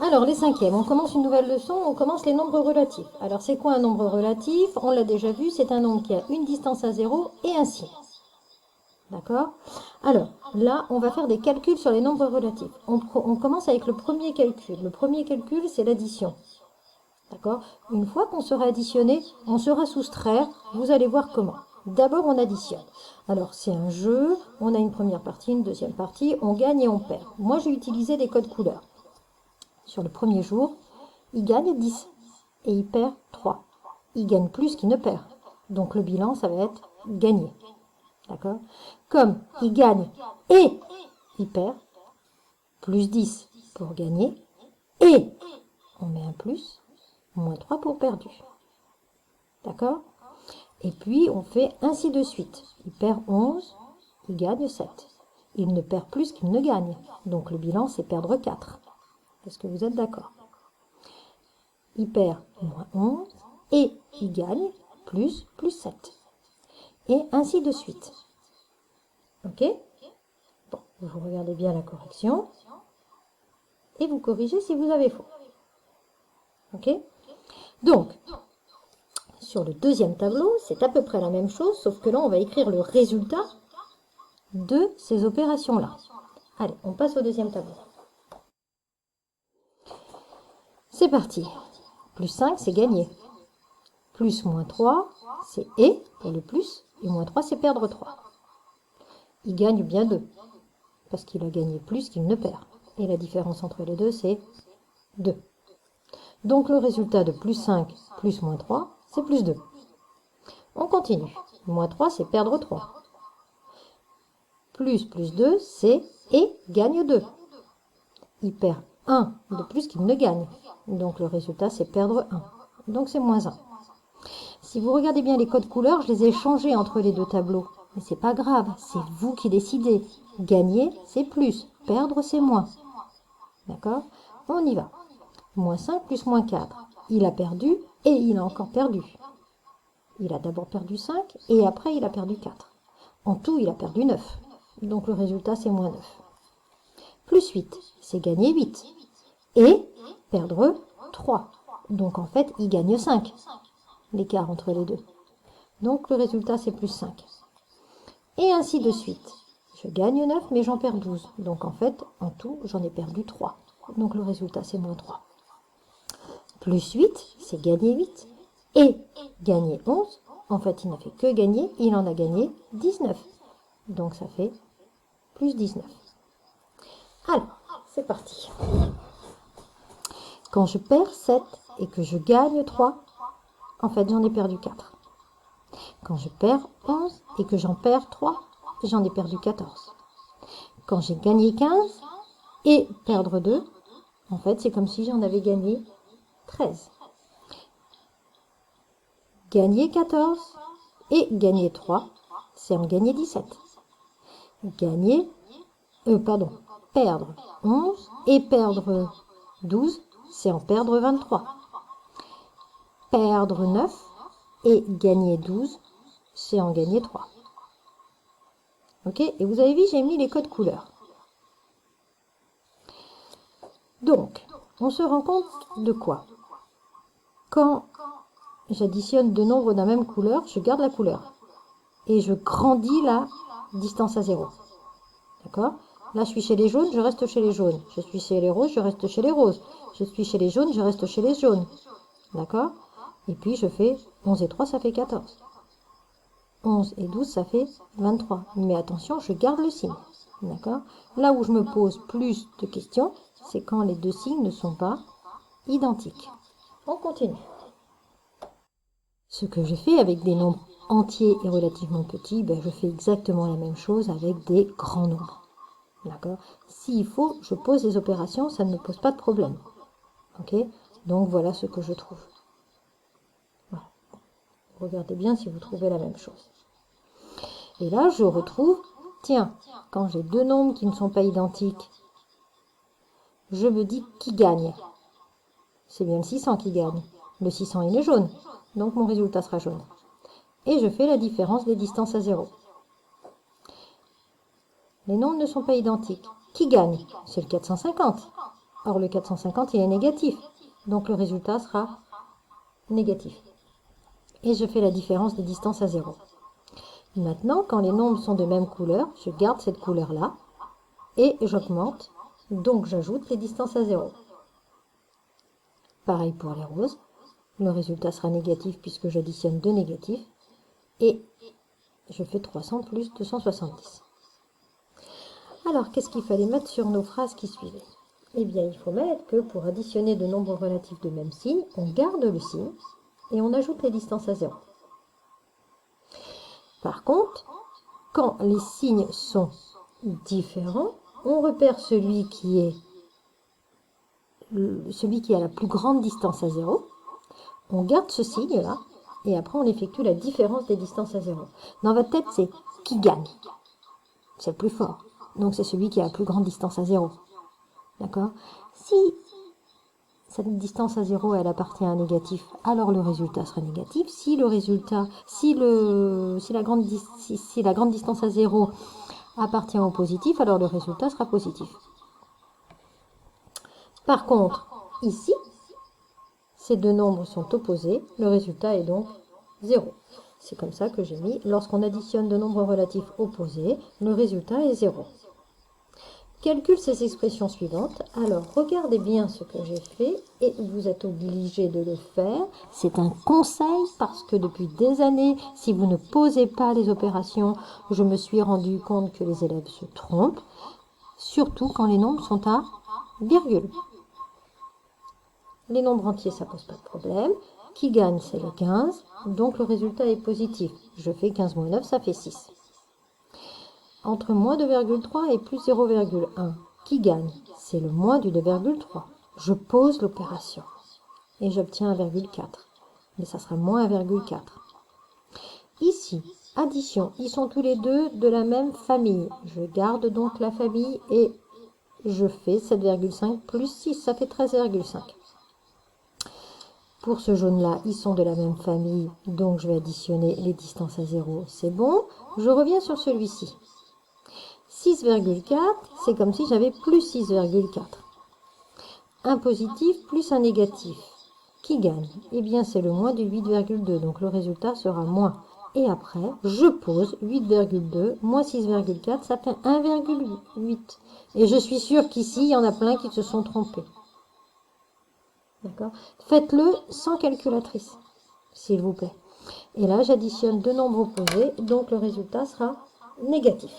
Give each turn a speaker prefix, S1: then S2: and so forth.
S1: Alors, les cinquièmes, on commence une nouvelle leçon, on commence les nombres relatifs. Alors, c'est quoi un nombre relatif? On l'a déjà vu, c'est un nombre qui a une distance à 0 et un signe. D'accord? Alors, là, on va faire des calculs sur les nombres relatifs. On commence avec le premier calcul. Le premier calcul, c'est l'addition. D'accord? Une fois qu'on sera additionné, on sera soustraire. Vous allez voir comment. D'abord, on additionne. Alors, c'est un jeu. On a une première partie, une deuxième partie. On gagne et on perd. Moi, j'ai utilisé des codes couleurs. Sur le premier jour, il gagne 10 et il perd 3. Il gagne plus qu'il ne perd. Donc, le bilan, ça va être gagné. D'accord? Comme il gagne et il perd, plus 10 pour gagner, et on met un plus, moins 3 pour perdu. D'accord? Et puis, on fait ainsi de suite. Il perd 11, il gagne 7. Il ne perd plus qu'il ne gagne. Donc, le bilan, c'est perdre 4. Est-ce que vous êtes d'accord? Il perd moins 11 et il gagne plus 7. Et ainsi de suite. Ok? Bon, vous regardez bien la correction. Et vous corrigez si vous avez faux. Ok? Donc, sur le deuxième tableau, c'est à peu près la même chose, sauf que là, on va écrire le résultat de ces opérations-là. Allez, on passe au deuxième tableau. C'est parti. Plus 5, c'est gagner. Plus moins 3, c'est et pour le plus. Et moins 3, c'est perdre 3. Il gagne bien 2, parce qu'il a gagné plus qu'il ne perd. Et la différence entre les deux, c'est 2. Donc le résultat de plus 5 plus moins 3, c'est plus 2. On continue. Moins 3, c'est perdre 3. Plus 2, c'est et gagne 2. Il perd 1 de plus qu'il ne gagne. Donc le résultat, c'est perdre 1. Donc c'est moins 1. Si vous regardez bien les codes couleurs, je les ai changés entre les deux tableaux. Mais c'est pas grave, c'est vous qui décidez. Gagner, c'est plus. Perdre, c'est moins. D'accord? On y va. Moins 5 plus moins 4. Il a perdu et il a encore perdu. Il a d'abord perdu 5 et après il a perdu 4. En tout, il a perdu 9. Donc le résultat, c'est moins 9. Plus 8, c'est gagner 8. Et perdre 3. Donc en fait, il gagne 5. L'écart entre les deux. Donc le résultat, c'est plus 5. Et ainsi de suite. Je gagne 9, mais j'en perds 12. Donc en fait, en tout, j'en ai perdu 3. Donc le résultat, c'est moins 3. Plus 8, c'est gagner 8. Et gagner 11. En fait, il n'a fait que gagner. Il en a gagné 19. Donc ça fait plus 19. Alors, c'est parti. Quand je perds 7 et que je gagne 3, en fait, j'en ai perdu 4. Quand je perds 11 et que j'en perds 3, j'en ai perdu 14. Quand j'ai gagné 15 et perdre 2, en fait, c'est comme si j'en avais gagné 13. Gagner 14 et gagner 3, c'est en gagner 17. Perdre 11 et perdre 12, c'est en perdre 23. Perdre 9 et gagner 12, c'est en gagner 3. Ok? Et vous avez vu, j'ai mis les codes couleurs. Donc, on se rend compte de quoi? Quand j'additionne deux nombres d'un même couleur, je garde la couleur. Et je grandis la distance à 0. D'accord? Là, je suis chez les jaunes, je reste chez les jaunes. Je suis chez les roses, je reste chez les roses. Je suis chez les jaunes, je reste chez les jaunes. D'accord? Et puis, je fais 11 et 3, ça fait 14. 11 et 12, ça fait 23. Mais attention, je garde le signe. D'accord? Là où je me pose plus de questions, c'est quand les deux signes ne sont pas identiques. On continue. Ce que je fais avec des nombres entiers et relativement petits, je fais exactement la même chose avec des grands nombres. D'accord? S'il faut, je pose des opérations, ça ne me pose pas de problème. Ok? Donc voilà ce que je trouve. Voilà. Regardez bien si vous trouvez la même chose. Et là, je retrouve, tiens, quand j'ai deux nombres qui ne sont pas identiques, je me dis qui gagne. C'est bien le 600 qui gagne. Le 600, il est jaune. Donc mon résultat sera jaune. Et je fais la différence des distances à 0. Les nombres ne sont pas identiques. Qui gagne? C'est le 450. Or, le 450, il est négatif. Donc, le résultat sera négatif. Et je fais la différence des distances à 0. Maintenant, quand les nombres sont de même couleur, je garde cette couleur-là et j'augmente. Donc, j'ajoute les distances à 0. Pareil pour les roses. Le résultat sera négatif puisque j'additionne 2 négatifs. Et je fais 300 plus 270. Alors, qu'est-ce qu'il fallait mettre sur nos phrases qui suivaient? Eh bien, il faut mettre que pour additionner de nombres relatifs de même signe, on garde le signe et on ajoute les distances à 0. Par contre, quand les signes sont différents, on repère celui qui a la plus grande distance à 0. On garde ce signe-là et après on effectue la différence des distances à 0. Dans votre tête, c'est qui gagne. C'est le plus fort. Donc c'est celui qui a la plus grande distance à 0. D'accord? Si cette distance à 0, elle appartient à un négatif, alors le résultat sera négatif. Si la grande distance à 0 appartient au positif, alors le résultat sera positif. Par contre, ici, ces deux nombres sont opposés, le résultat est donc 0. C'est comme ça que j'ai mis, lorsqu'on additionne deux nombres relatifs opposés, le résultat est 0. Calcule ces expressions suivantes. Alors, regardez bien ce que j'ai fait et vous êtes obligé de le faire. C'est un conseil parce que depuis des années, si vous ne posez pas les opérations, je me suis rendu compte que les élèves se trompent, surtout quand les nombres sont à virgule. Les nombres entiers, ça pose pas de problème. Qui gagne, c'est le 15, donc le résultat est positif. Je fais 15 moins 9, ça fait 6. Entre moins 2,3 et plus 0,1, qui gagne? C'est le moins du 2,3. Je pose l'opération et j'obtiens 1,4. Mais ça sera moins 1,4. Ici, addition, ils sont tous les deux de la même famille. Je garde donc la famille et je fais 7,5 plus 6, ça fait 13,5. Pour ce jaune-là, ils sont de la même famille, donc je vais additionner les distances à 0, c'est bon. Je reviens sur celui-ci. 6,4, c'est comme si j'avais plus 6,4. Un positif plus un négatif. Qui gagne? Eh bien, c'est le moins du 8,2, donc le résultat sera moins. Et après, je pose 8,2 moins 6,4, ça fait 1,8. Et je suis sûre qu'ici, il y en a plein qui se sont trompés. D'accord? Faites-le sans calculatrice, s'il vous plaît. Et là, j'additionne deux nombres opposés, donc le résultat sera négatif.